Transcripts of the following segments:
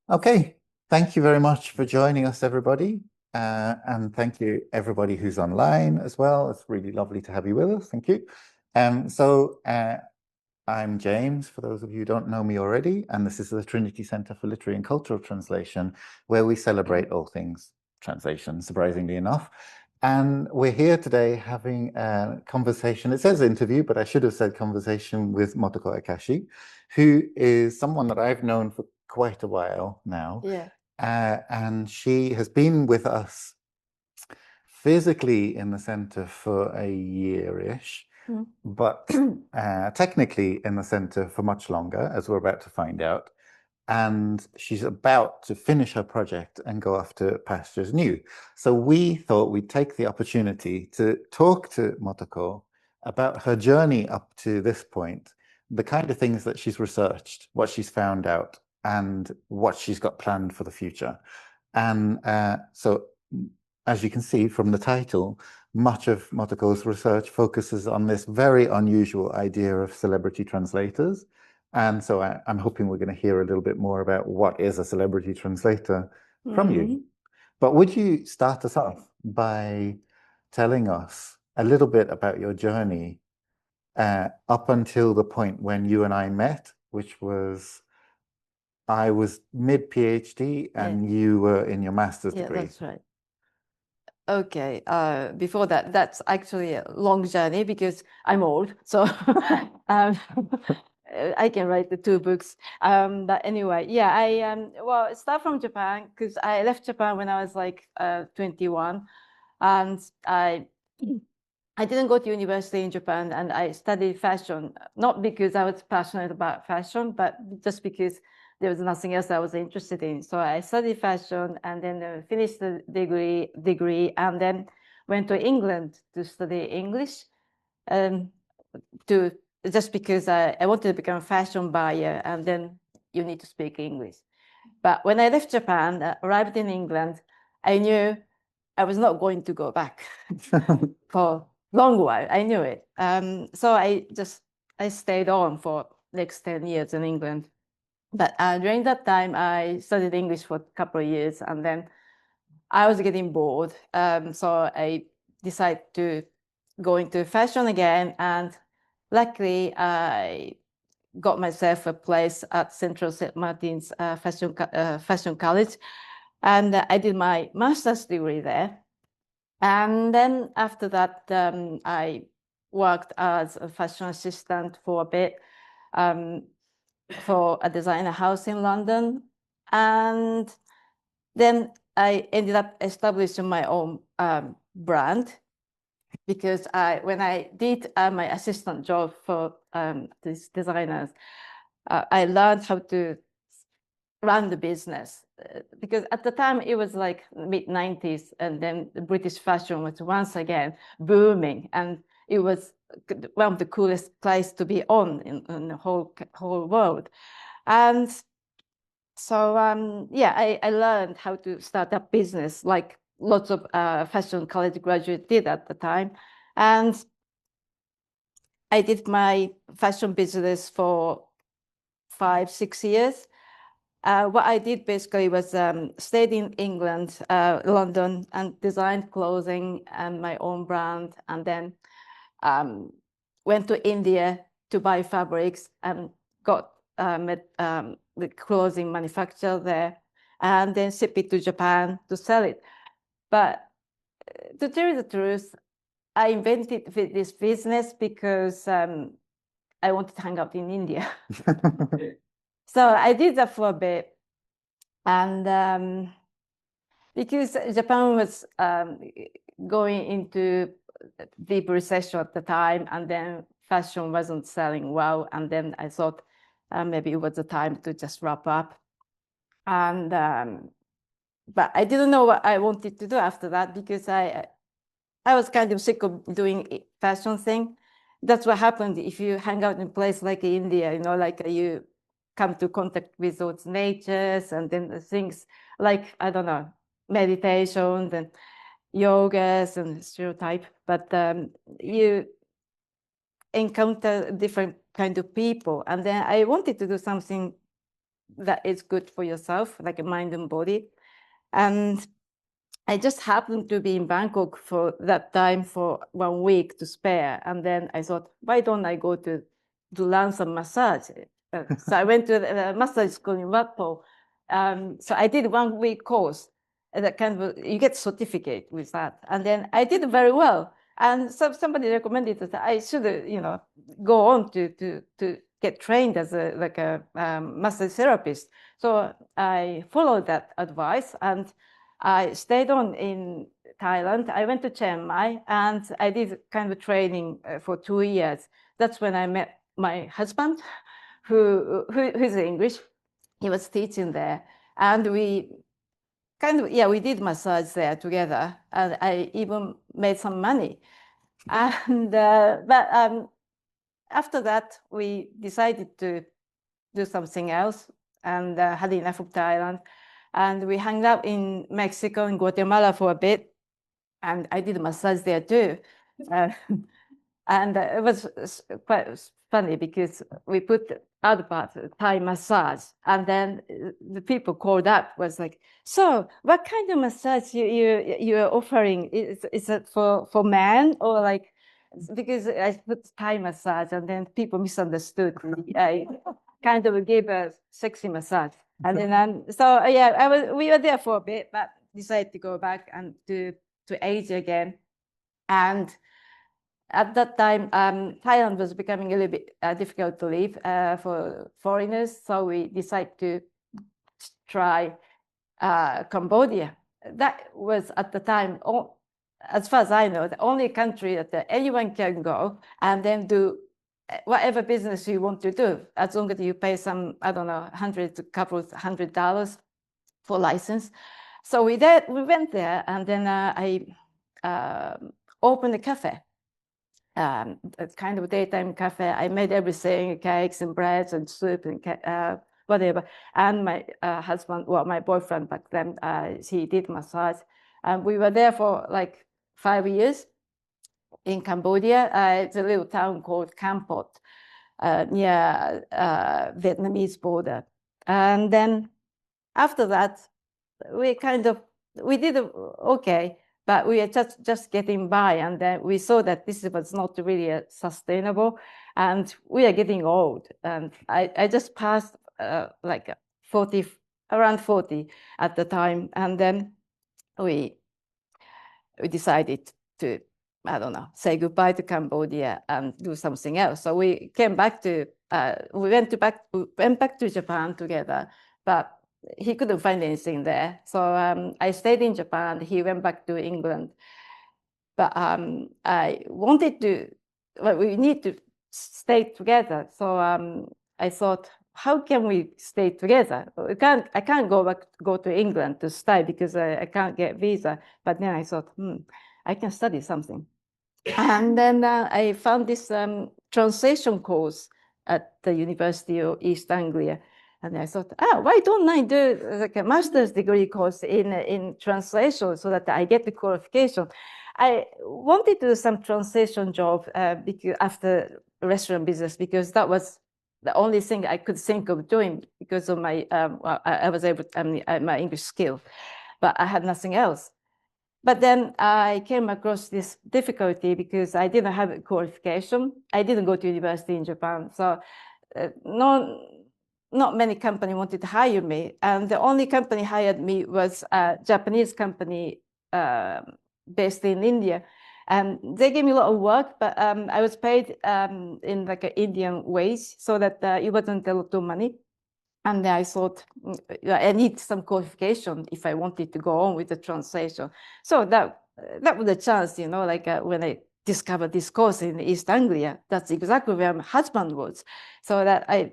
Okay, thank you very much for joining us, everybody. And thank you, everybody who's online as well. It's really lovely to have you with us. Thank you. I'm James, for those of you who don't know me already, and this is the Trinity Centre for Literary and Cultural Translation, where we celebrate all things translation, surprisingly enough. And we're here today having a conversation. It says interview, but I should have said conversation with Motoko Akashi, who is someone that I've known for quite a while now. Yeah. And she has been with us physically in the centre for a year-ish, but technically in the centre for much longer, as we're about to find out. And she's about to finish her project and go off to pastures new. So we thought we'd take the opportunity to talk to Motoko about her journey up to this point, the kind of things that she's researched, what she's found out, and what she's got planned for the future. And so, as you can see from the title, much of Motoko's research focuses on this very unusual idea of celebrity translators. And so I'm hoping we're going to hear a little bit more about what is a celebrity translator from you. But would you start us off by telling us a little bit about your journey up until the point when you and I met, which was I was mid PhD and you were in your master's degree. Yeah, that's right. Okay. Before that, that's actually a long journey because I'm old, so I can write the 2 books. But anyway, yeah, I start from Japan because I left Japan when I was like 21, and I didn't go to university in Japan, and I studied fashion, not because I was passionate about fashion, but just because there was nothing else I was interested in. So I studied fashion and then finished the degree and then went to England to study English, just because I wanted to become a fashion buyer, and then you need to speak English. But when I left Japan, arrived in England, I knew I was not going to go back for long while. I knew it. So I stayed on for next 10 years in England. But during that time, I studied English for a couple of years, and then I was getting bored. So I decided to go into fashion again. And luckily, I got myself a place at Central St. Martin's Fashion College. And I did my master's degree there. And then after that, I worked as a fashion assistant for a bit for a designer house in London. And then I ended up establishing my own brand because when I did my assistant job for these designers, I learned how to run the business, because at the time it was like mid-90s, and then the British fashion was once again booming, and it was one of the coolest places to be on in the whole world. And so yeah, I learned how to start a business like lots of fashion college graduates did at the time. And I did my fashion business for 5-6 years. What I did basically was stayed in England, London, and designed clothing and my own brand, and then went to India to buy fabrics and got the clothing manufacturer there, and then ship it to Japan to sell it. But to tell you the truth, I invented this business because I wanted to hang out in India. So I did that for a bit. And because Japan was going into deep recession at the time, and then fashion wasn't selling well, and then I thought maybe it was the time to just wrap up. And but I didn't know what I wanted to do after that, because I was kind of sick of doing fashion thing. That's what happened if you hang out in a place like India, you know, like you come to contact with those natures, and then the things like, I don't know, meditations and yogas and stereotype, but you encounter different kind of people. And then I wanted to do something that is good for yourself, like a mind and body. And I just happened to be in Bangkok for that time for 1 week to spare. And then I thought, why don't I go to learn some massage? So I went to the massage school in Watpo. So I did 1 week course. That kind of, you get certificate with that. And then I did very well. And so somebody recommended that I should, go on to get trained as a massage therapist. So I followed that advice, and I stayed on in Thailand. I went to Chiang Mai, and I did kind of training for 2 years. That's when I met my husband, who's English. He was teaching there, and we we did massage there together, and I even made some money. And but after that, we decided to do something else, and had enough of Thailand. And we hung out in Mexico and Guatemala for a bit, and I did a massage there too. And it was quite funny because we put the other part, Thai massage, and then the people called up, was like, so what kind of massage you're offering? Is it for men, or like, because I put Thai massage, and then people misunderstood me. I kind of gave a sexy massage. And then, we were there for a bit, but decided to go back and to Asia again. And at that time, Thailand was becoming a little bit difficult to live for foreigners. So we decided to try Cambodia. That was at the time, as far as I know, the only country that anyone can go and then do whatever business you want to do, as long as you pay some, I don't know, couple of $100 for license. So we went there, and then I opened a cafe, a kind of daytime cafe. I made everything, cakes and breads and soup and whatever. And my husband, well, my boyfriend back then, he did massage. And we were there for like 5 years. In Cambodia, it's a little town called Kampot, near Vietnamese border. And then after that, we did okay, but we are just getting by. And then we saw that this was not really sustainable, and we are getting old. And I just passed like 40, around 40 at the time. And then we decided to, I don't know, say goodbye to Cambodia and do something else. So we came back to, we went back to Japan together, but he couldn't find anything there. So I stayed in Japan. He went back to England. But I wanted to, well, we need to stay together. So I thought, how can we stay together? I can't go to England to study because I can't get visa. But then I thought, I can study something. And then I found this translation course at the University of East Anglia. And I thought, why don't I do like a master's degree course in translation so that I get the qualification? I wanted to do some translation job after restaurant business, because that was the only thing I could think of doing because of my, I was able to, my English skill, but I had nothing else. But then I came across this difficulty because I didn't have a qualification. I didn't go to university in Japan. So not many companies wanted to hire me. And the only company hired me was a Japanese company based in India. And they gave me a lot of work, but I was paid in like an Indian wage, so that it wasn't a lot of money. And I thought, I need some qualification if I wanted to go on with the translation. So that was a chance, like when I discovered this course in East Anglia, that's exactly where my husband was. So that I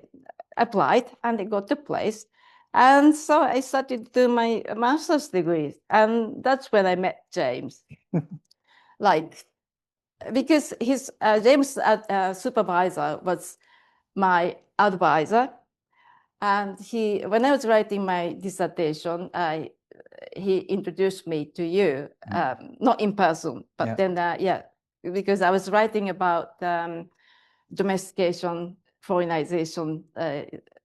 applied and I got the place. And so I started to do my master's degree. And that's when I met James. Because his James' supervisor was my advisor. And when I was writing my dissertation, he introduced me to you, not in person, but then, because I was writing about domestication, foreignization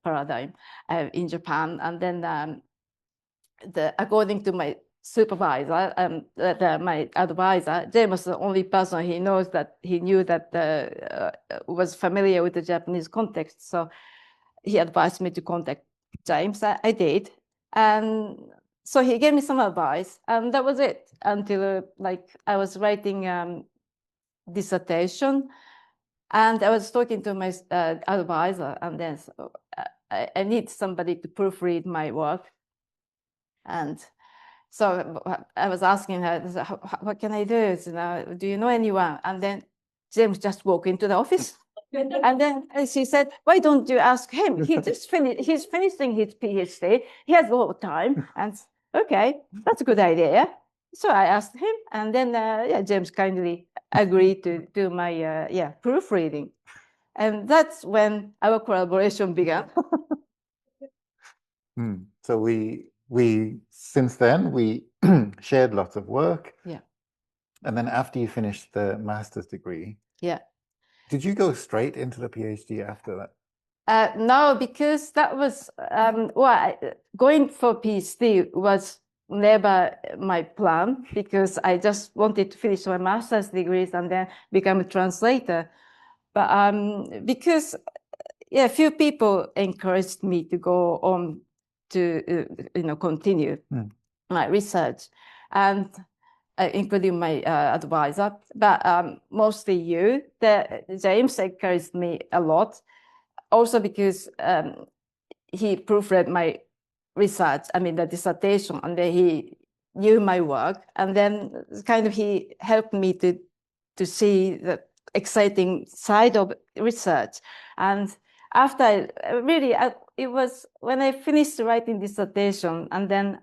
paradigm in Japan. And then according to my supervisor, my advisor, James was the only person he knew that was familiar with the Japanese context. So he advised me to contact James. I did. And so he gave me some advice, and that was it until I was writing dissertation, and I was talking to my advisor, and then I need somebody to proofread my work. And so I was asking her, what can I do? Do you know anyone? And then James just walked into the office. And then she said, why don't you ask him? He's finishing his PhD. He has a lot of time. And okay, that's a good idea. So I asked him, and then James kindly agreed to do my proofreading. And that's when our collaboration began. So we since then we shared lots of work. Yeah. And then after you finished the master's degree, did you go straight into the PhD after that? No, because that was going for PhD was never my plan, because I just wanted to finish my master's degrees and then become a translator. But because a few people encouraged me to go on to continue my research, and including my advisor, but mostly you. James encouraged me a lot, also because he proofread my research, the dissertation, and then he knew my work, and then he helped me to see the exciting side of research. And after it was when I finished writing dissertation, and then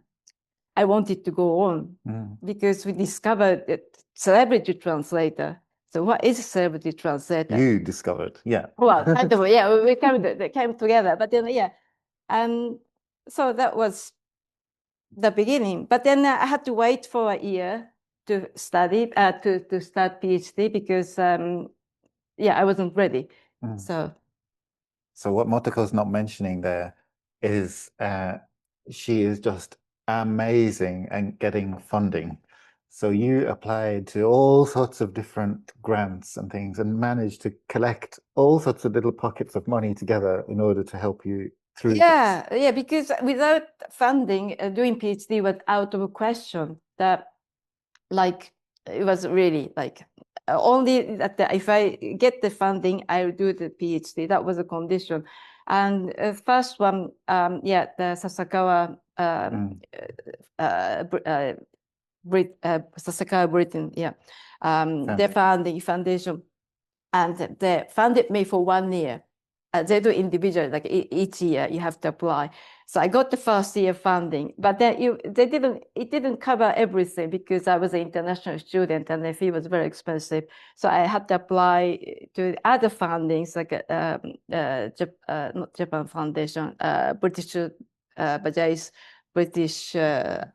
I wanted to go on because we discovered that celebrity translator. So what is a celebrity translator? You discovered, yeah. Well, we came together, but then, and so that was the beginning. But then I had to wait for a year to study, to start PhD, because, I wasn't ready. So what Motoko's not mentioning there is she is just amazing and getting funding. So you applied to all sorts of different grants and things and managed to collect all sorts of little pockets of money together in order to help you through this. Yeah, because without funding, doing PhD was out of a question. That it was really only that if I get the funding, I'll do the PhD. That was a condition. And first one, the Sasakawa, Sasakawa Britain, they foundation, and they funded me for 1 year. They do individual, each year you have to apply. So I got the first year funding, but then it didn't cover everything, because I was an international student and the fee was very expensive. So I had to apply to other fundings, not Japan Foundation, British British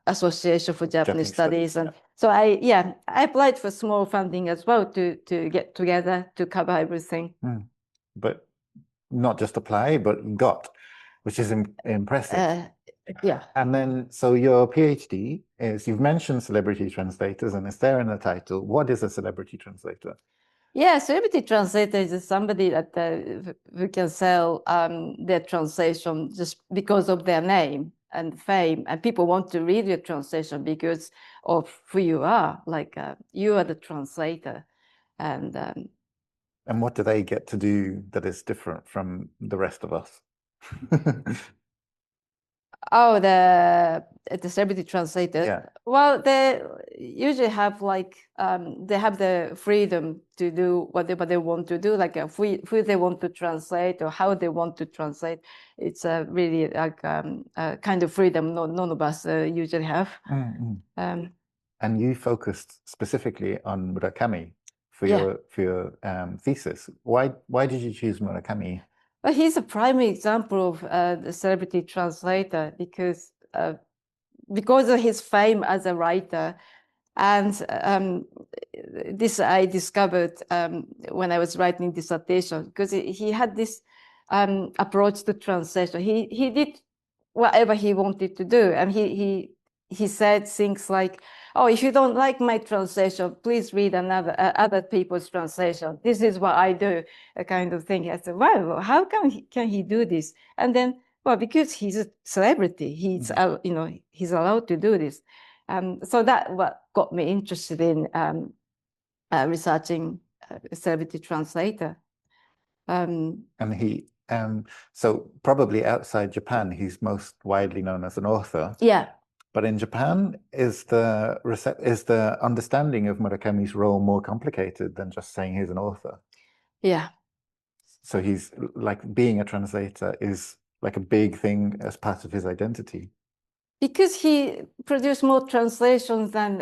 Association for Japanese Studies. And so I applied for small funding as well to get together to cover everything. But not just apply, but got, which is impressive. And then, so your PhD is, you've mentioned celebrity translators, and it's there in the title. What is a celebrity translator? Yeah, celebrity translator is somebody that who can sell their translation just because of their name and fame, and people want to read your translation because of who you are. You are the translator, and what do they get to do that is different from the rest of us? Oh, the celebrity translator. Yeah. Well, they usually have they have the freedom to do whatever they want to do, who they want to translate or how they want to translate. It's really a kind of freedom none of us usually have. And you focused specifically on Murakami for your thesis. Why did you choose Murakami? Well, he's a prime example of the celebrity translator because of his fame as a writer. And this I discovered when I was writing dissertation, because he had this approach to translation. He did whatever he wanted to do, and he said things like, "Oh, if you don't like my translation, please read other people's translation. This is what I do," a kind of thing. I said, "Wow, how can he do this?" And then, well, because he's a celebrity, he's he's allowed to do this. So that what got me interested in researching a celebrity translator. And he, so probably outside Japan, he's most widely known as an author. Yeah. But in Japan, is the understanding of Murakami's role more complicated than just saying he's an author? Yeah. So he's like, being a translator is like a big thing as part of his identity. Because he produced more translations than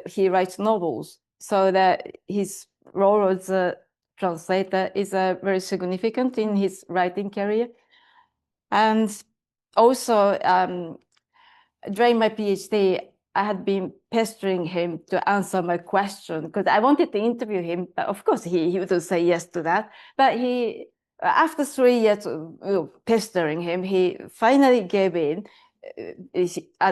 he writes novels, so that his role as a translator is very significant in his writing career. And also, during my PhD, I had been pestering him to answer my question because I wanted to interview him. Of course, he would say yes to that. But after 3 years of pestering him, he finally gave in,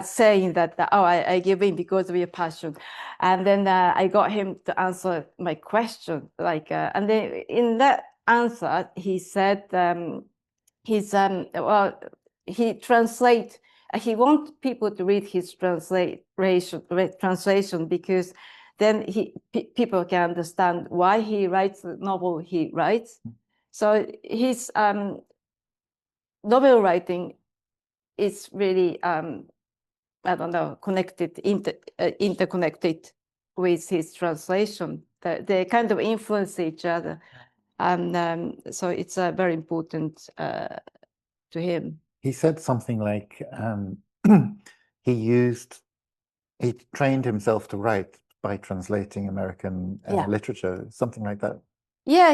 saying that, "Oh, I give in because of your passion." And then I got him to answer my question. And then in that answer, he said he wants people to read his translation because then people can understand why he writes the novel he writes. So his novel writing is really, I don't know, interconnected with his translation. They kind of influence each other. And so it's very important to him. He said something like he trained himself to write by translating American literature, something like that. Yeah,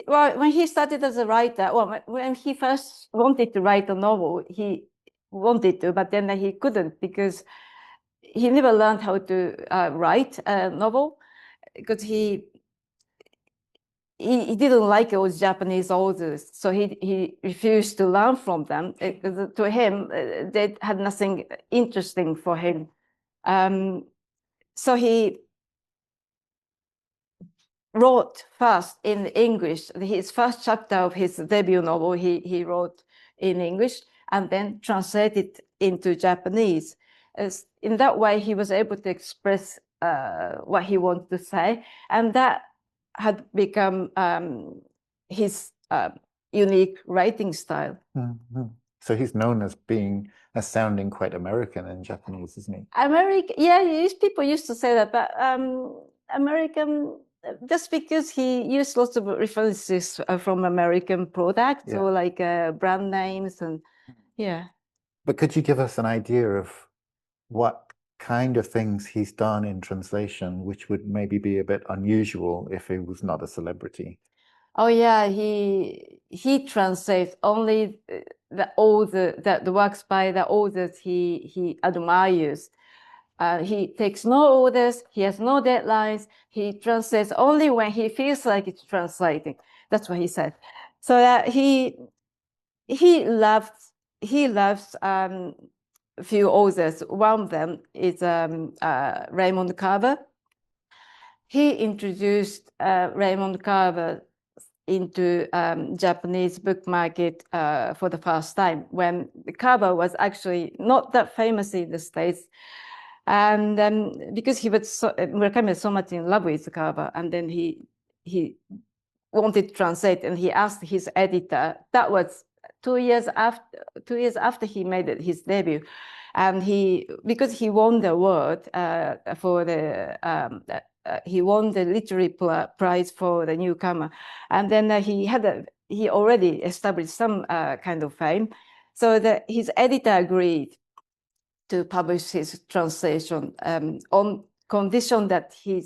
when he started as a writer, when he first wanted to write a novel, he wanted to, but then he couldn't because he never learned how to write a novel because he didn't like those Japanese authors, so he refused to learn from them. To him, they had nothing interesting for him. So he wrote first in English. His first chapter of his debut novel, he wrote in English and then translated into Japanese. In that way, he was able to express what he wanted to say, and that had become his unique writing style. Mm-hmm. So he's known as sounding quite American in Japanese, isn't he? American, yeah, people used to say that, but American, just because he used lots of references from American products, or like brand names, and But could you give us an idea of what kind of things he's done in translation, which would maybe be a bit unusual if he was not a celebrity? Oh yeah, he translates only the works by the authors he admires. He takes no orders. He has no deadlines. He translates only when he feels like it's translating. That's what he said. So that he loves a few authors. One of them is Raymond Carver. He introduced Raymond Carver into Japanese book market for the first time when Carver was actually not that famous in the States. And because Murakami was so much in love with Carver, and then he wanted to translate, and he asked his editor. That was 2 years after he made his debut, and because he won the award for the he won the literary prize for the newcomer, and then he already established some kind of fame, so his editor agreed to publish his translation on condition that he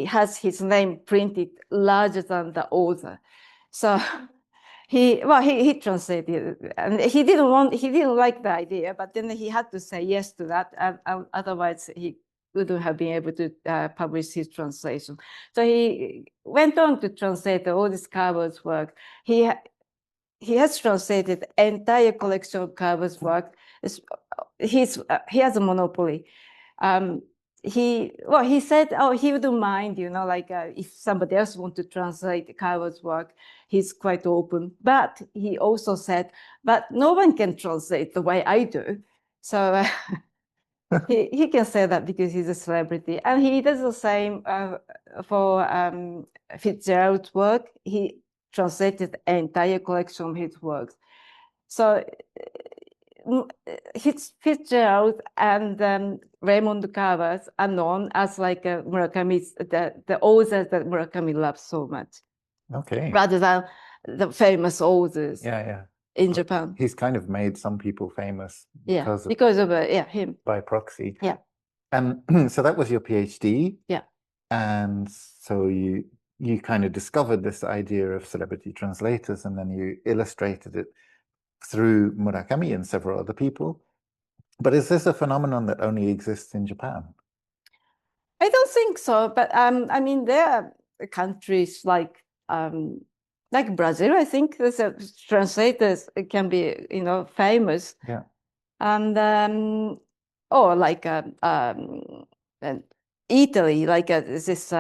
has his name printed larger than the author. So he translated, and he didn't like the idea, but then he had to say yes to that, and otherwise he wouldn't have been able to publish his translation. So he went on to translate all this Carver's work. He has translated entire collection of Carver's work. He has a monopoly. He said, oh, he wouldn't mind, like if somebody else wants to translate Carver's work, he's quite open. But he also said, but no one can translate the way I do. So he can say that because he's a celebrity. And he does the same for Fitzgerald's work. He translated an entire collection of his works. So Fitzgerald and Raymond Carver are known as like Murakami's, the authors that Murakami loves so much. Okay. Rather than the famous authors. Yeah. In Japan. He's kind of made some people famous because of him. By proxy. Yeah. And so that was your PhD. Yeah. And so you kind of discovered this idea of celebrity translators, and then you illustrated it through Murakami and several other people. But is this a phenomenon that only exists in Japan? I don't think so. But I mean, there are countries like Brazil. I think translators can be, famous. Yeah. And or like Italy, like this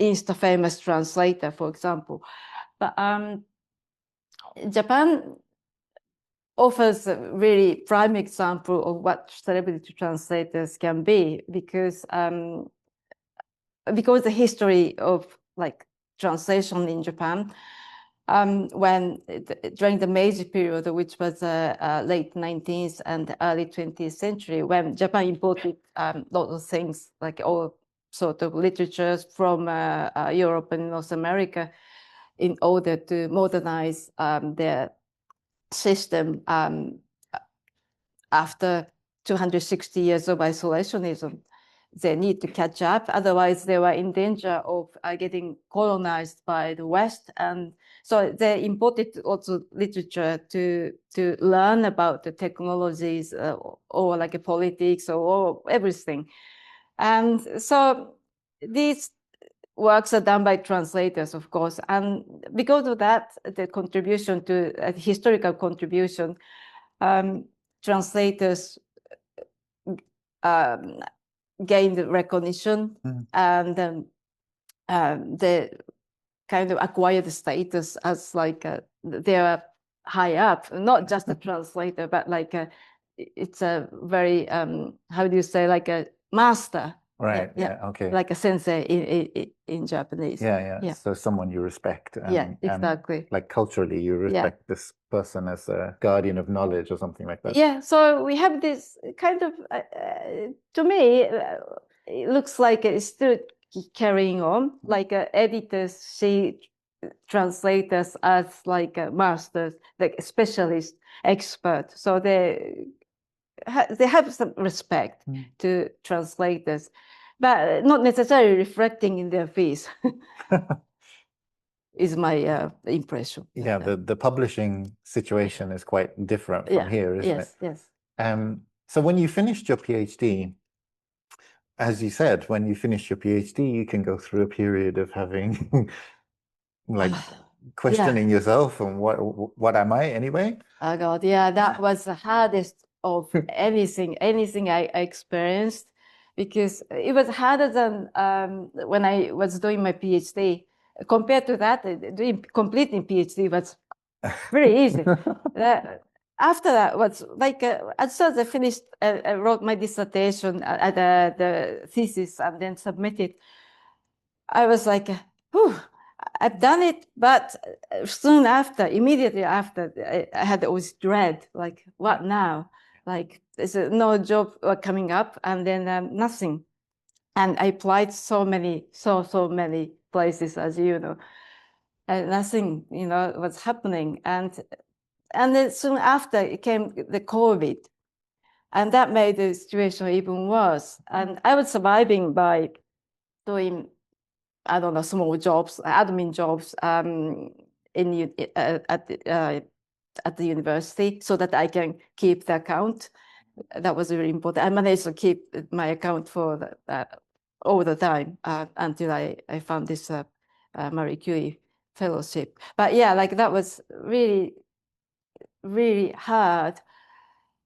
Insta famous translator, for example. But Japan offers a really prime example of what celebrity translators can be, because the history of like translation in Japan, during the Meiji period, which was late 19th and early 20th century, when Japan imported lots of things, like all sort of literatures from Europe and North America, in order to modernize their system after 260 years of isolationism. They need to catch up, otherwise they were in danger of getting colonized by the West. And so they imported also literature to learn about the technologies or like politics or everything. And so these works are done by translators, of course. And because of that, the contribution to historical contribution, translators gained recognition, and they kind of acquired the status as like they're high up, not just a translator, but like it's a very how do you say, like a master. Right. Yeah. Okay. Like a sensei in Japanese. Yeah. So someone you respect. And, exactly. And like culturally, you respect this person as a guardian of knowledge or something like that. Yeah. So we have this kind of, to me, it looks like it's still carrying on. Like editors see translators as like masters, like specialist, expert. So they have some respect to translators, but not necessarily reflecting in their fees. Is my impression. Yeah, the publishing situation is quite different from here, isn't it? Yes. So when you finished your PhD, as you said, when you finish your PhD, you can go through a period of having like questioning yourself and what am I anyway? Oh God, yeah, that was the hardest of anything I experienced, because it was harder than when I was doing my PhD. Compared to that, completing PhD was very easy. After that was like, as soon as I finished, I wrote my dissertation, the thesis, and then submitted. I was like, whew, I've done it, but soon after, immediately after, I had always dread, like, what now? Like, there's no job coming up, and then nothing. And I applied so many places, as you know, and nothing, was happening. And then soon after, it came the COVID, and that made the situation even worse. And I was surviving by doing, I don't know, small jobs, admin jobs at the university, so that I can keep the account. that was really important. I managed to keep my account for all the time until I found this Marie Curie fellowship. But yeah, like that was really, really hard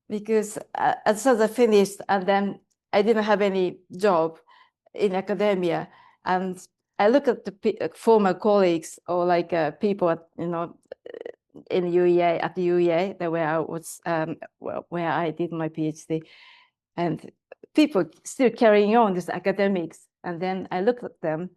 because as soon as I finished, and then I didn't have any job in academia, and I look at the former colleagues or like people at, in UEA, at the UEA, where I was, where I did my PhD, and people still carrying on this academics. And then I looked at them,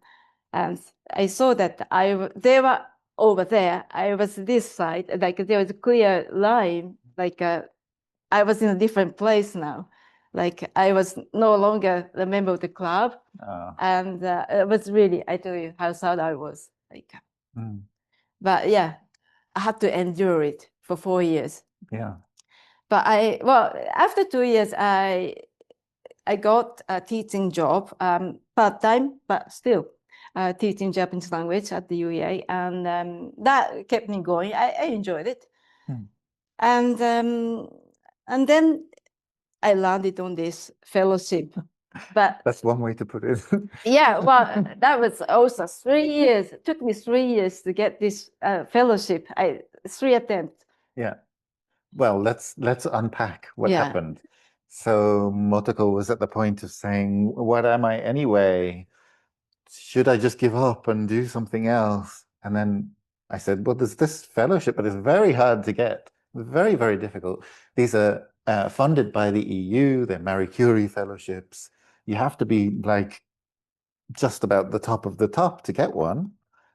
and I saw that they were over there. I was this side. Like there was a clear line. Like I was in a different place now. Like I was no longer a member of the club, and it was really, I tell you how sad I was. Like, but yeah, I had to endure it for 4 years. Yeah. But after 2 years, I got a teaching job, part-time, but still teaching Japanese language at the UEA, and that kept me going. I enjoyed it, and then I landed on this fellowship. But that's one way to put it. Yeah, well, that was also 3 years. It took me 3 years to get this fellowship. 3 attempts. Yeah. Well, let's unpack what happened. So Motoko was at the point of saying, what am I anyway? Should I just give up and do something else? And then I said, well, there's this fellowship, but it's very hard to get. Very, very difficult. These are funded by the EU. They're Marie Curie fellowships. You have to be like just about the top of the top to get one.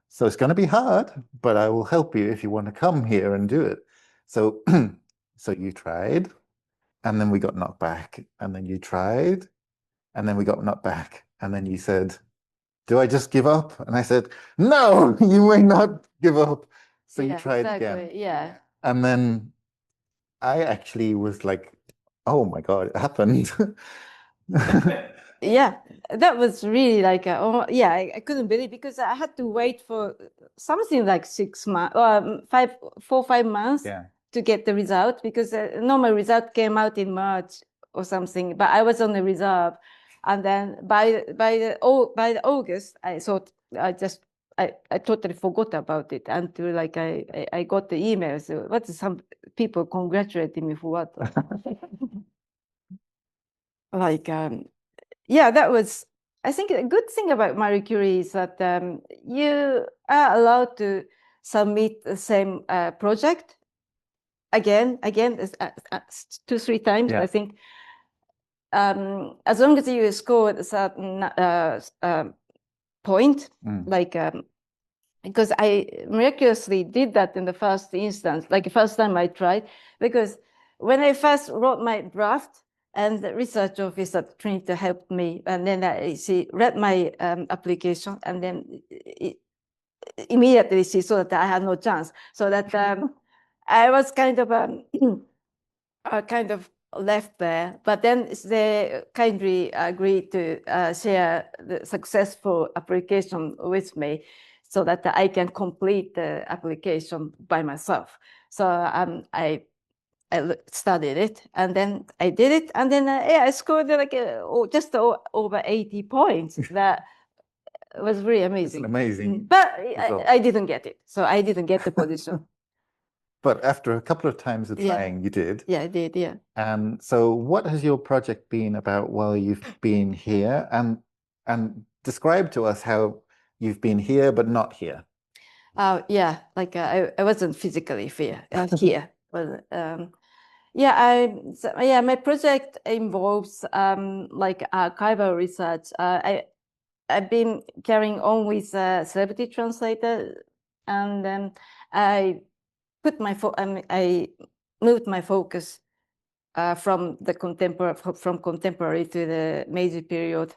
So it's going to be hard, but I will help you if you want to come here and do it. So, so you tried, and then we got knocked back, and then you tried, and then we got knocked back, and then you said, do I just give up? And I said, no, you may not give up. So you tried again. Yeah. And then I actually was like, oh my God, it happened. Yeah, that was really like, I couldn't believe, because I had to wait for something like 6 months, or 4 or 5 months to get the result, because normal result came out in March or something, but I was on the reserve. And then by the August, I thought I totally forgot about it until like I got the emails. Some people congratulating me for what? Like, yeah, that was, I think a good thing about Marie Curie is that you are allowed to submit the same project again, 2, 3 times, I think. As long as you score a certain point, like, because I miraculously did that in the first instance, like the first time I tried, because when I first wrote my draft, and the research officer at Trinity helped me, and then she read my application, and then immediately she saw that I had no chance. So that I was kind of left there. But then they kindly agreed to share the successful application with me, so that I can complete the application by myself. So I studied it, and then I did it, and then I scored like just over 80 points. That was really amazing. It's amazing. But I didn't get it, so I didn't get the position. But after a couple of times of trying, you did. Yeah, I did. Yeah. And so, what has your project been about while you've been here? And describe to us how you've been here but not here. Yeah, like I wasn't physically here, but my project involves like archival research. I've been carrying on with celebrity translator, and then I moved my focus from contemporary to the Meiji period,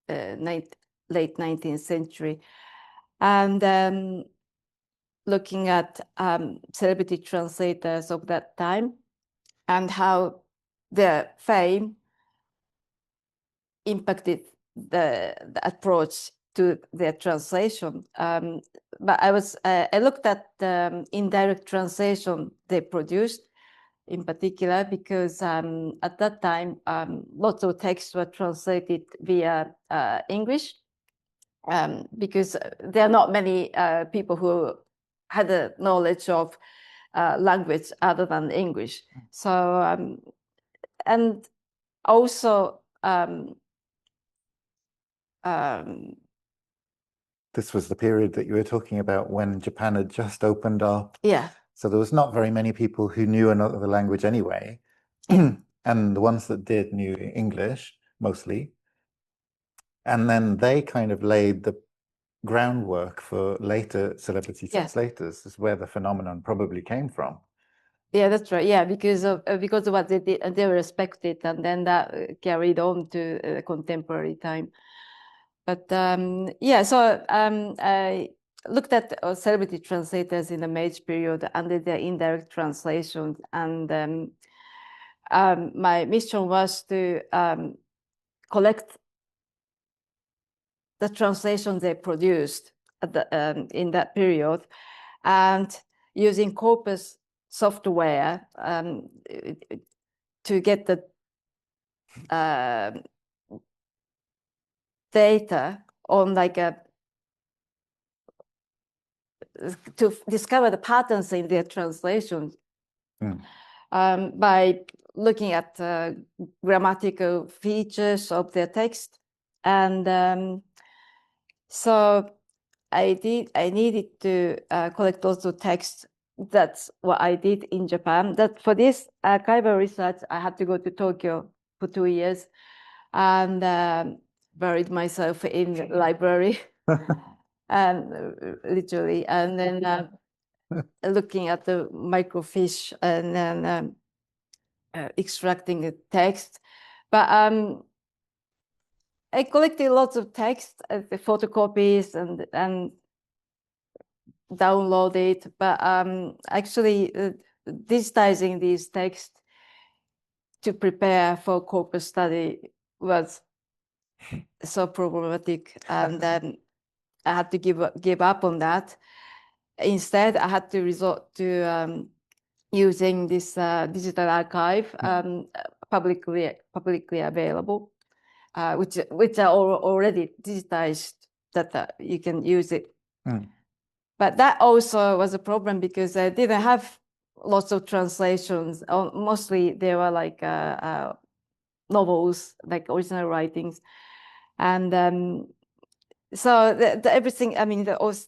late 19th century. And looking at celebrity translators of that time and how their fame impacted the approach to their translation. But I looked at the indirect translation they produced in particular, because at that time, lots of texts were translated via English, because there are not many people who had a knowledge of language other than English. So, and also, this was the period that you were talking about when Japan had just opened up. yeah. So there was not very many people who knew another language anyway. And the ones that did knew English, mostly. And then they kind of laid the groundwork for later celebrity translators. Is where the phenomenon probably came from. Yeah, that's right. Yeah, because of what they did, and they were respected, and then that carried on to contemporary time. But yeah, so I looked at celebrity translators in the Meiji period under their indirect translations, and my mission was to collect the translations they produced at the, in that period, and using corpus software to get the data on to discover the patterns in their translations by looking at grammatical features of their text. And so I needed to collect also text. That's what I did in Japan. That for this archival research, I had to go to Tokyo for 2 years and buried myself in the library, and literally, and then looking at the microfiche and then extracting the text. But I collected lots of text, the photocopies, and download it, but actually digitizing these texts to prepare for corpus study was so problematic, and then I had to give up on that. Instead, I had to resort to using this digital archive, publicly available, which are already digitized, that you can use it. But that also was a problem because I didn't have lots of translations. Mostly they were like novels, like original writings. And so everything, I mean,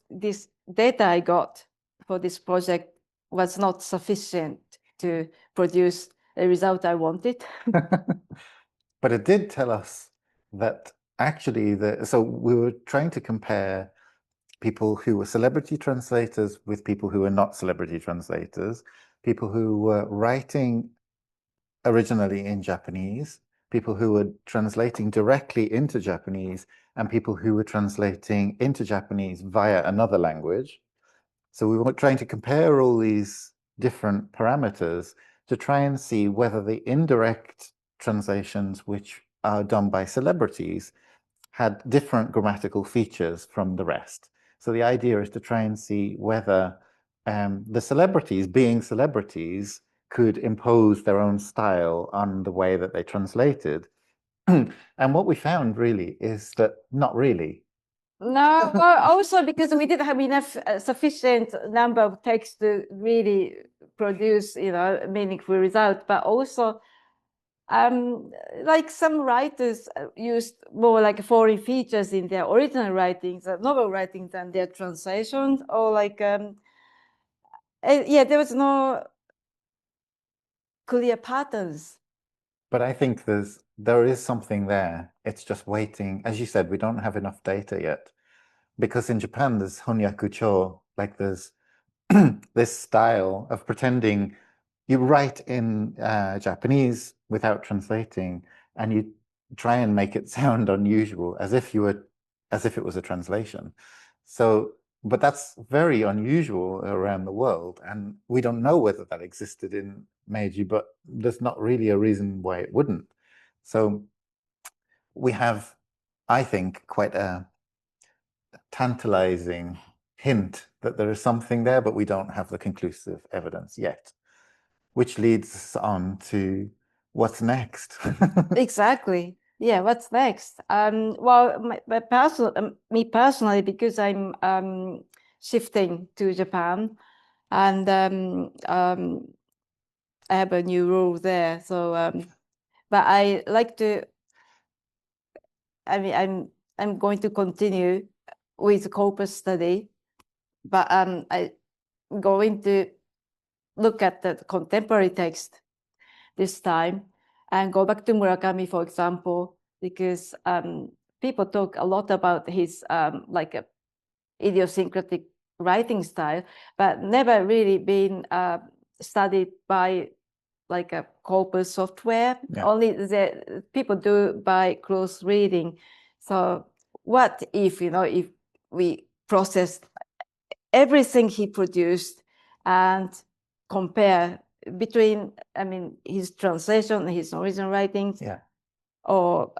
this data I got for this project was not sufficient to produce a result I wanted. But it did tell us that actually, so we were trying to compare people who were celebrity translators with people who were not celebrity translators, people who were writing originally in Japanese, people who were translating directly into Japanese, and people who were translating into Japanese via another language. So we were trying to compare all these different parameters to try and see whether the indirect translations, which are done by celebrities, had different grammatical features from the rest. So the idea is to try and see whether the celebrities, being celebrities, could impose their own style on the way that they translated. And what we found really is that not really. No, also because we didn't have enough sufficient number of texts to really produce, a meaningful result. But also, like some writers used more like foreign features in their original writings, novel writings, than their translations, or like yeah, there was no clear patterns. But I think there is something there. It's just waiting. As you said, we don't have enough data yet. Because in Japan, there's honyakucho, like there's this style of pretending you write in Japanese without translating, and you try and make it sound unusual, as if it was a translation. So, but that's very unusual around the world, and we don't know whether that existed in Meiji, but there's not really a reason why it wouldn't. So we have, I think, quite a tantalizing hint that there is something there, but we don't have the conclusive evidence yet. which leads us on to what's next. Exactly. Yeah, what's next? Well, me personally, because I'm shifting to Japan, and I have a new role there. So, but I like to. I mean, I'm going to continue with corpus study, but I'm going to look at the contemporary text this time and go back to Murakami, for example, because people talk a lot about his like a idiosyncratic writing style, but never really been studied by like a corpus software. Yeah. Only the people do by close reading. So what if, if we process everything he produced and compare between, I mean, his translation, his original writings, Yeah. or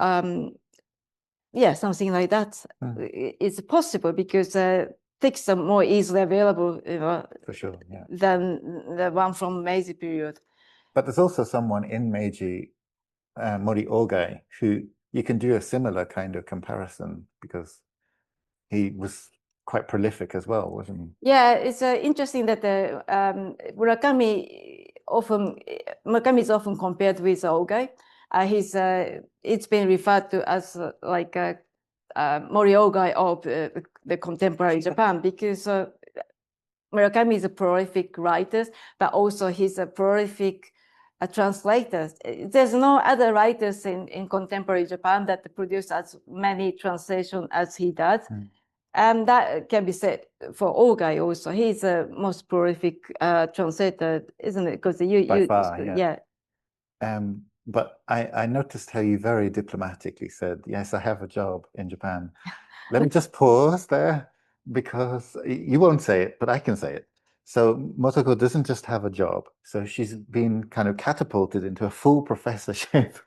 yeah, something like that. It's possible because texts are more easily available, For sure, yeah. than the one from Meiji period. But there's also someone in Meiji, Mori Ogai, who you can do a similar kind of comparison because he was quite prolific as well, wasn't he? Yeah, it's interesting that Murakami is often compared with Ogai. It's been referred to as like Mori Ogai of the contemporary Japan, because Murakami is a prolific writer, but also he's a prolific translator. There's no other writers in contemporary Japan that produce as many translations as he does. And that can be said for Ogai also. He's the most prolific translator, isn't it? Because By far, yeah. But I noticed how you very diplomatically said, yes, I have a job in Japan. Let me just pause there, because you won't say it, but I can say it. So Motoko doesn't just have a job. So she's been kind of catapulted into a full professorship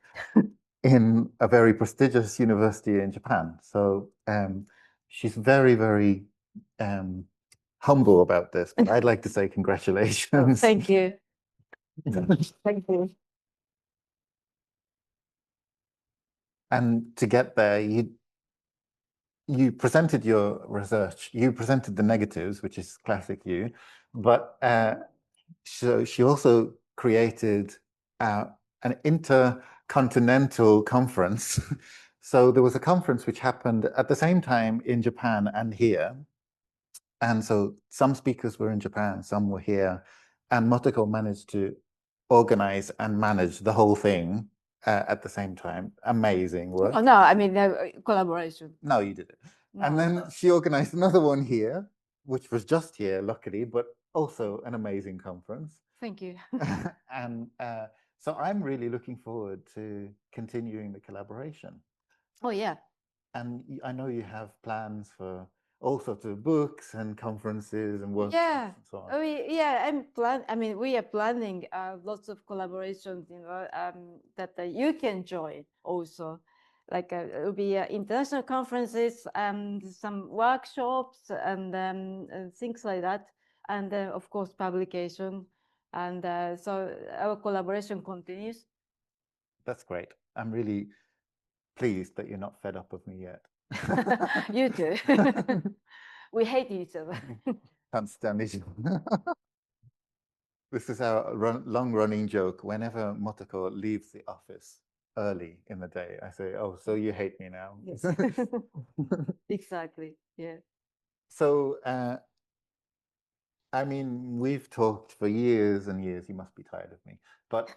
in a very prestigious university in Japan. So she's very, very humble about this, but I'd like to say congratulations. Thank you. Thank you. And to get there, you presented your research, you presented the negatives, which is classic you, but so she also created an intercontinental conference. So there was a conference which happened at the same time in Japan and here. And so some speakers were in Japan, some were here, and Motoko managed to organize and manage the whole thing at the same time. Amazing work. Oh, no, I mean, collaboration. No, you did it. No. And then she organized another one here, which was just here, luckily, but also an amazing conference. Thank you. And so I'm really looking forward to continuing the collaboration. Oh, yeah. And I know you have plans for all sorts of books and conferences and workshops. Yeah. And so on. I mean, we are planning lots of collaborations, that you can join also. Like it will be international conferences and some workshops and things like that. And of course, publication. And so our collaboration continues. That's great. I'm really pleased that you're not fed up of me yet. You too. We hate each other. Can't stand each other. This is our long-running joke. Whenever Motoko leaves the office early in the day, I say, "Oh, so you hate me now?" Yes. Exactly. Yeah. So, I mean, we've talked for years and years. You must be tired of me. But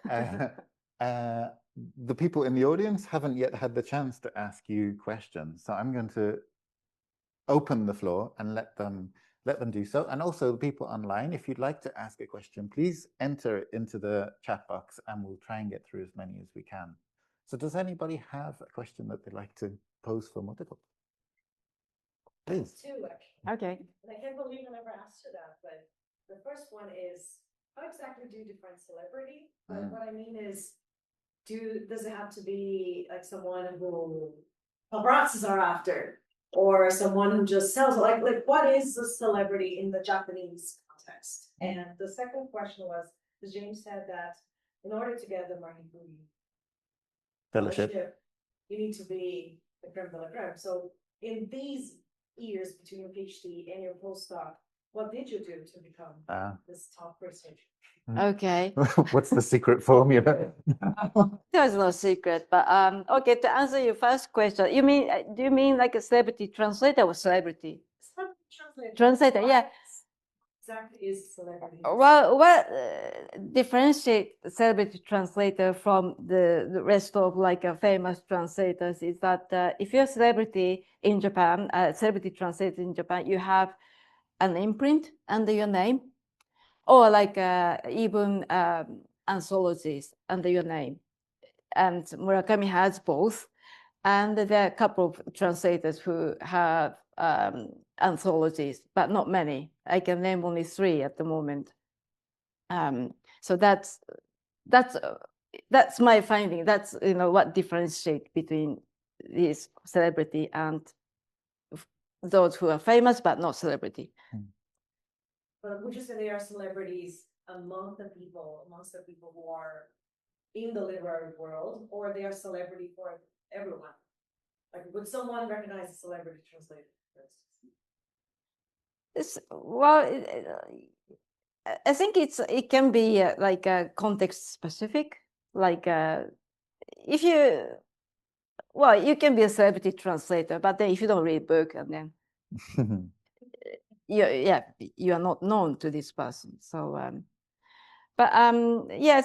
the people in the audience haven't yet had the chance to ask you questions. So I'm going to open the floor and let them do so. And also the people online, if you'd like to ask a question, please enter it into the chat box and we'll try and get through as many as we can. So does anybody have a question that they'd like to pose for Motoko? Please. Two, actually. Okay. And I can't believe I never asked you that, but the first one is, how exactly do you define celebrity? But what I mean is, does it have to be like someone who paparazzis are after, or someone who just sells it? Like what is a celebrity in the Japanese context? And the second question was, because James said that in order to get the Marie Curie Fellowship. you need to be the creme de la creme. So in these years between your PhD and your postdoc, what did you do to become this top researcher? Okay. What's the secret formula? There's no secret, but okay. To answer your first question, you mean do you mean like a celebrity translator or celebrity? Translator, yeah. Exactly, is celebrity. Well, differentiate celebrity translator from the rest of like famous translators is that if you're a celebrity in Japan, celebrity translator in Japan, you have an imprint under your name, or like even anthologies under your name. And Murakami has both. And there are a couple of translators who have anthologies, but not many. I can name only 3 at the moment. So that's my finding. That's what differentiates between these celebrity and those who are famous but not celebrity. But would you say they are celebrities amongst the people who are in the literary world, or they are celebrity for everyone? Like, would someone recognize a celebrity translator, for instance? Well, I think it can be like context specific. Like if you can be a celebrity translator, but then if you don't read book, and then you are not known to this person. So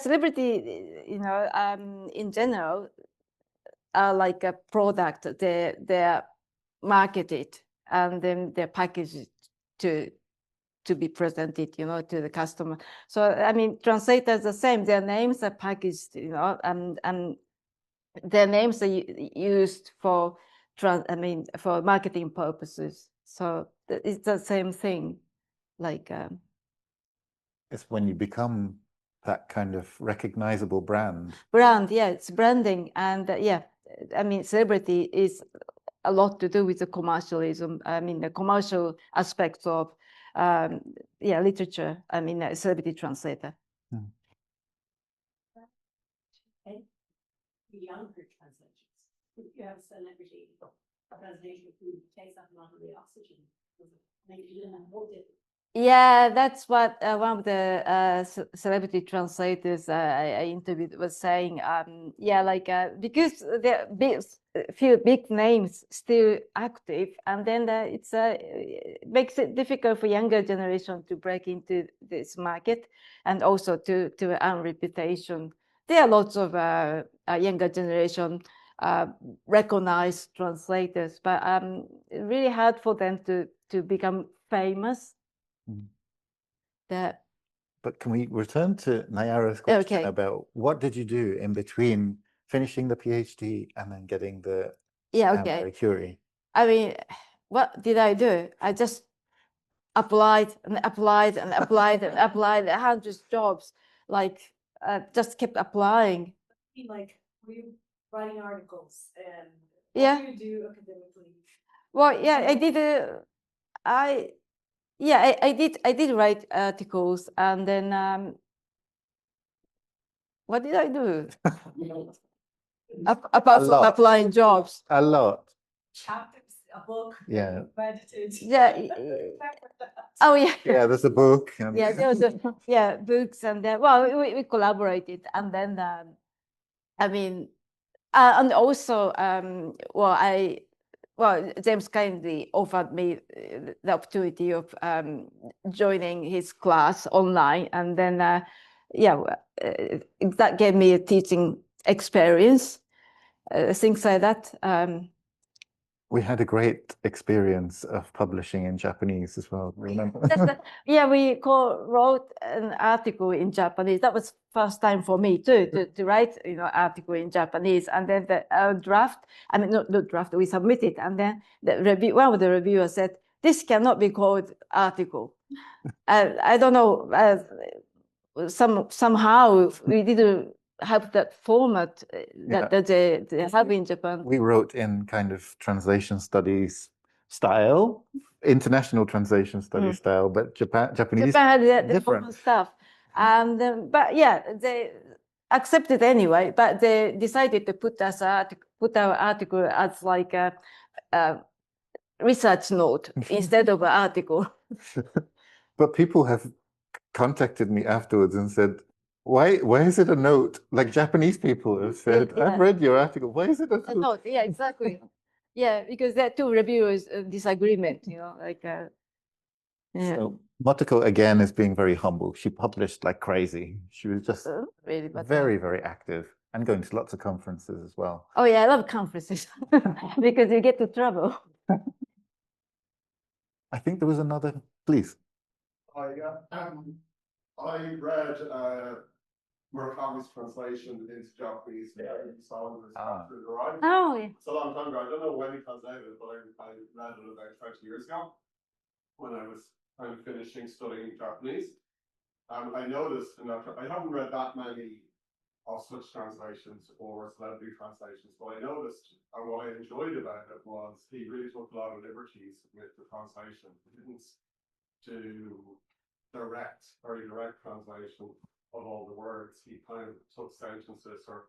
celebrity, in general, are like a product. They're marketed and then they're packaged to be presented, to the customer. So I mean, translators the same. Their names are packaged, and their names are used for for marketing purposes. So it's the same thing. Like it's when you become that kind of recognizable brand. Yeah, it's branding, and I mean, celebrity is a lot to do with the commercialism. I mean, the commercial aspects of literature. I mean, a celebrity translator. Okay. Younger translations. If you have a celebrity translation who takes up a lot of the oxygen, yeah, that's what one of the celebrity translators I interviewed was saying. Because there are few big names still active, and then it makes it difficult for younger generation to break into this market, and also to earn reputation. There are lots of younger generation recognized translators, but really hard for them to become famous. But can we return to Nayara's question about what did you do in between finishing the PhD and then getting the Marie Curie? I mean, what did I do? I just applied and applied and applied and applied 100 jobs. Like, just kept applying. Like, were you writing articles, and what do you do academically? Well, yeah, I did write articles, and then what did I do? Apart from applying jobs. A lot. Chapters, a book. Yeah. Edited. Yeah. Oh yeah. Yeah, there's a book. Yeah, there was books, and then we collaborated, and then I mean, and also James kindly offered me the opportunity of joining his class online, and then that gave me a teaching experience, things like that. We had a great experience of publishing in Japanese as well. Remember? We wrote an article in Japanese. That was first time for me too to write article in Japanese, and then the draft. I mean, not draft. We submitted, and then one of the reviewers said, "This cannot be called article." I don't know. Somehow we didn't have that format that they have in Japan. We wrote in kind of translation studies style, international translation studies style, but Japanese had the different formal stuff. And but yeah, they accepted anyway. But they decided to put our article as like a research note instead of an article. But people have contacted me afterwards and said, why is it a note? Like Japanese people have said, Yeah. I've read your article. Why is it a note? Note? Yeah, exactly. Yeah, because there are two reviewers' disagreement, like yeah. So Motoko again is being very humble. She published like crazy. She was just really, but very, very active and going to lots of conferences as well. Oh yeah, I love conferences because you get to travel. I think there was another, please. I read Murakami's translation into Japanese. Oh, yeah. It's a long time ago. I don't know when he translated it, but I read it about 20 years ago when I was kind of finishing studying Japanese. I noticed, and I haven't read that many of such translations or celebrity translations, but I noticed, and what I enjoyed about it was he really took a lot of liberties with the translation. He didn't do very direct translation of all the words. He kind of took sentences or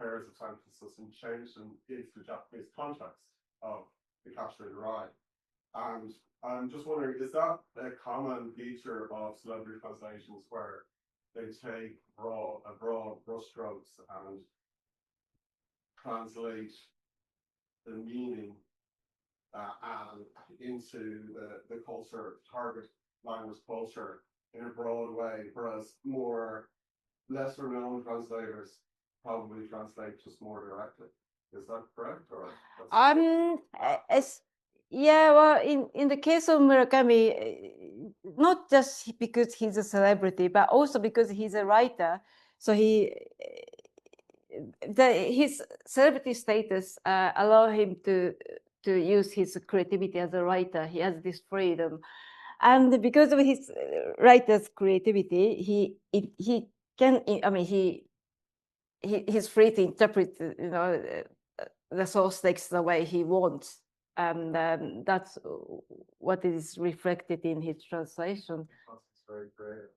pairs of sentences and changed them into the Japanese context of the Catcher in the Rye. And I'm just wondering, is that a common feature of celebrity translations where they take broad brushstrokes and translate the meaning and into the culture, target language culture in a broad way, whereas lesser known translators probably translate just more directly? Is that correct? Or yeah, well, in the case of Murakami, not just because he's a celebrity, but also because he's a writer. So his celebrity status allow him to use his creativity as a writer. He has this freedom, and because of his writer's creativity, he can. I mean, he's free to interpret, the source text the way he wants, and that's what is reflected in his translation. That's very creative.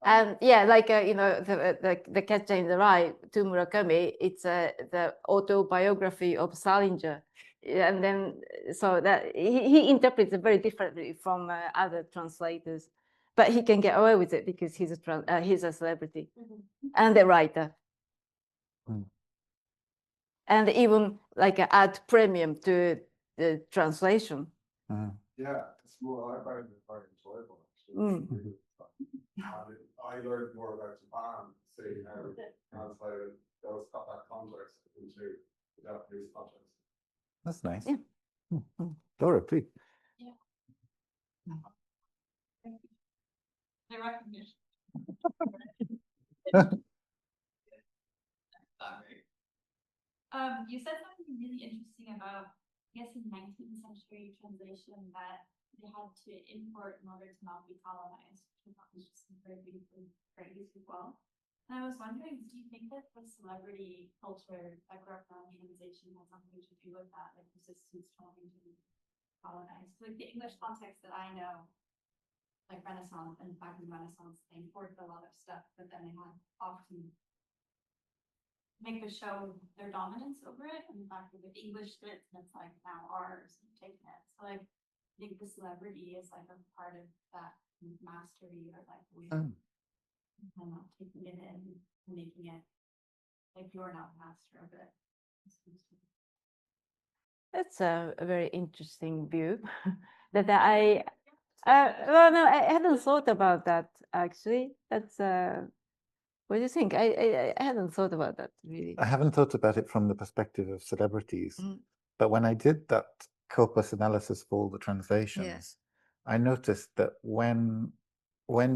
And yeah, like the Catcher in the Rye to Murakami, it's the autobiography of Salinger, and then so that he interprets it very differently from other translators, but he can get away with it because he's a celebrity and a writer. And even like add premium to the translation. Yeah, it's more. I find it very enjoyable. Actually. I learned more about Japan, seeing how translated those got that context into the Japanese context. That's nice. Yeah. Dora, please. Yeah. The recognition. You said something really interesting about, I guess, in 19th century translation that they had to import in order to not be colonized, which I thought was just very beautifully phrased as well. And I was wondering, do you think that the celebrity culture that grew up around colonization has something to do with that, like resistance trying to be colonized? Like the English context that I know, like Renaissance, and back in the Renaissance, they imported a lot of stuff, but then they had often make the show their dominance over it, and the fact that the English script, and it's like now ours, and taking it. So like, I think the celebrity is like a part of that mastery, or like we kind of taking it in and making it like you're not master of it. That's a very interesting view that well, no, I hadn't thought about that actually. That's what do you think? I hadn't thought about that really. I haven't thought about it from the perspective of celebrities, but when I did that corpus analysis for all the translations, I noticed that when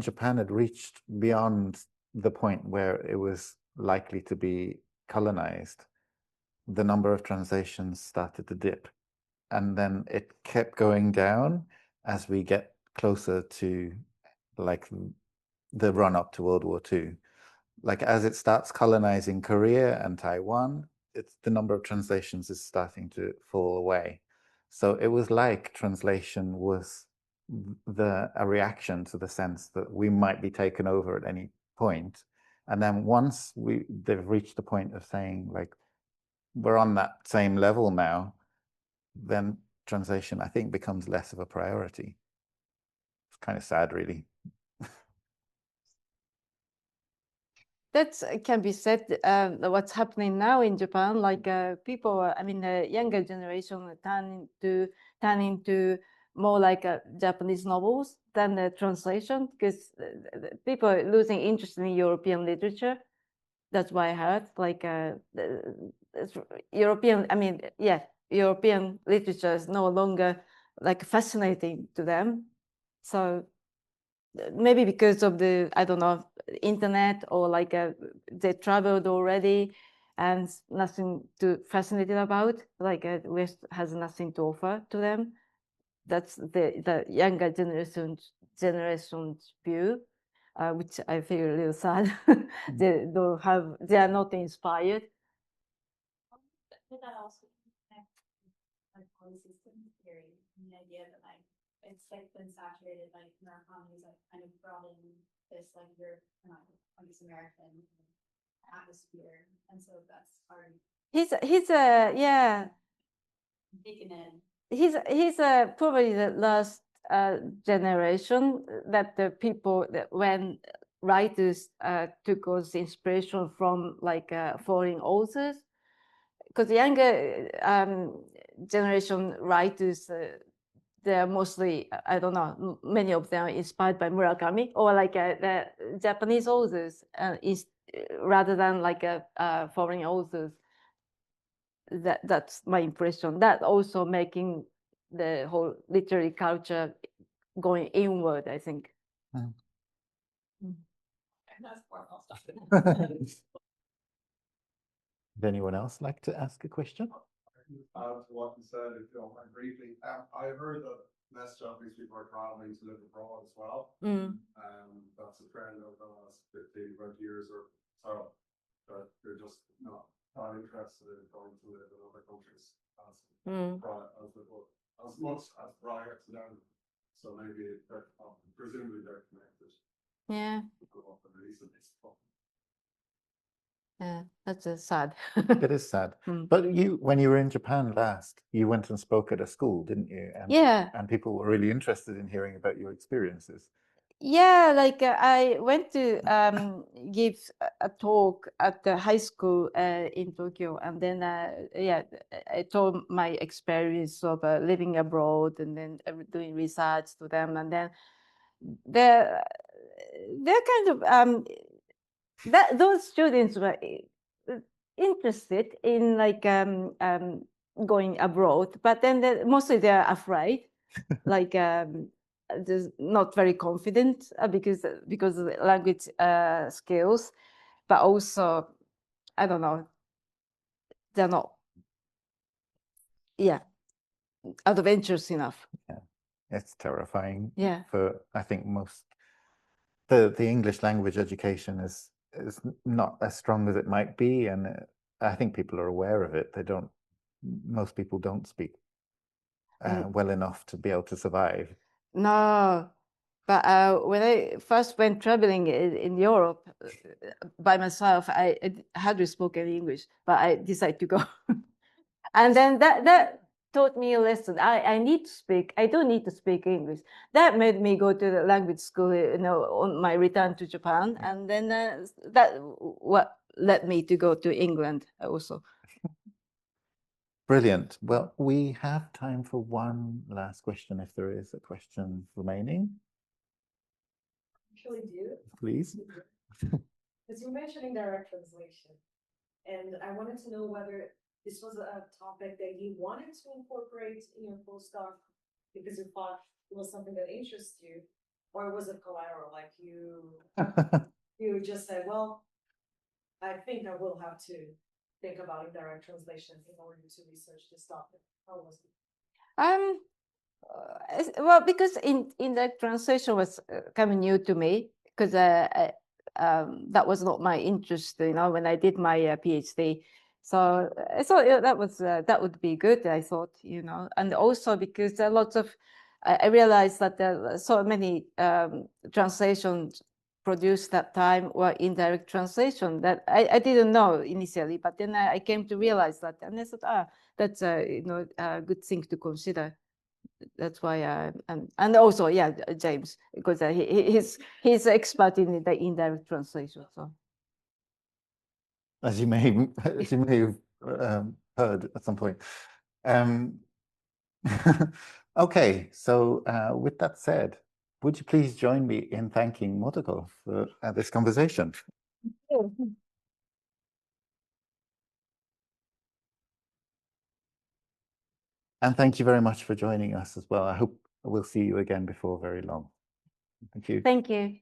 Japan had reached beyond the point where it was likely to be colonized, the number of translations started to dip, and then it kept going down as we get closer to like the run up to World War II. Like as it starts colonizing Korea and Taiwan, the number of translations is starting to fall away. So it was like translation was a reaction to the sense that we might be taken over at any point. And then once they've reached the point of saying, like, we're on that same level now, then translation, I think, becomes less of a priority. It's kind of sad, really. That can be said. What's happening now in Japan, like people, I mean, the younger generation turn into more like Japanese novels than the translation, because people are losing interest in European literature. That's why I heard, like European. I mean, yeah, European literature is no longer like fascinating to them. So maybe because of the, I don't know, internet, or like they traveled already and nothing to fascinated about, like West has nothing to offer to them. That's the younger generation's view, which I feel a little sad. They are not inspired. But that also connects like policy system theory and the idea that like it's like been saturated, like Murakami's like kind of brought in this like I guess American atmosphere, and so that's already He's yeah. taken in. He's probably the last generation that the people that when writers took us inspiration from like foreign authors, because the younger generation writers, they're mostly, I don't know, many of them are inspired by Murakami or like the Japanese authors, rather than like foreign authors. That's my impression. That also making the whole literary culture going inward, I think. Mm. And that's formal stuff. Would anyone else like to ask a question? To what you said, if you don't mind briefly, I heard that less Japanese people are traveling to live abroad as well. That's a trend over the last 15, 20 years or so, that they're just not interested in going to live in other countries as much as prior to them. So maybe they're presumably they're connected. Yeah. Yeah, that's sad. It is sad. But when you were in Japan last, you went and spoke at a school, didn't you? And, yeah. And people were really interested in hearing about your experiences. Yeah, like I went to give a talk at the high school in Tokyo, and then yeah, I told my experience of living abroad and then doing research to them, and then they're kind of those students were interested in like going abroad, but then mostly they're afraid, like just not very confident because of the language skills, but also I don't know, they're not adventurous enough. Yeah, it's terrifying. Yeah, for I think most the English language education is not as strong as it might be, and I think people are aware of it. Most people don't speak well enough to be able to survive. No, but when I first went traveling in Europe by myself, I hardly spoke any English, but I decided to go. And then that taught me a lesson. I need to speak. I don't need to speak English. That made me go to the language school, on my return to Japan. And then that what led me to go to England also. Brilliant. Well, we have time for one last question, if there is a question remaining. Actually do. Please. Because you're mentioning direct translation, and I wanted to know whether this was a topic that you wanted to incorporate in your postdoc because you thought it was something that interests you, or was it collateral? Like you just said, well, I think I will have to think about indirect translation in order to research this topic. How was it? Well, because indirect translation was kind of new to me, because that was not my interest, when I did my PhD. So I thought that would be good. I thought, and also because there are lots of I realized that there were so many translations produced that time were indirect translation that I didn't know initially, but then I came to realize that, and I thought, that's a a good thing to consider. That's why and also James, because he's expert in the indirect translation. So as you may have heard at some point. Okay, so with that said, would you please join me in thanking Motoko for this conversation? And thank you very much for joining us as well. I hope we'll see you again before very long. Thank you. Thank you.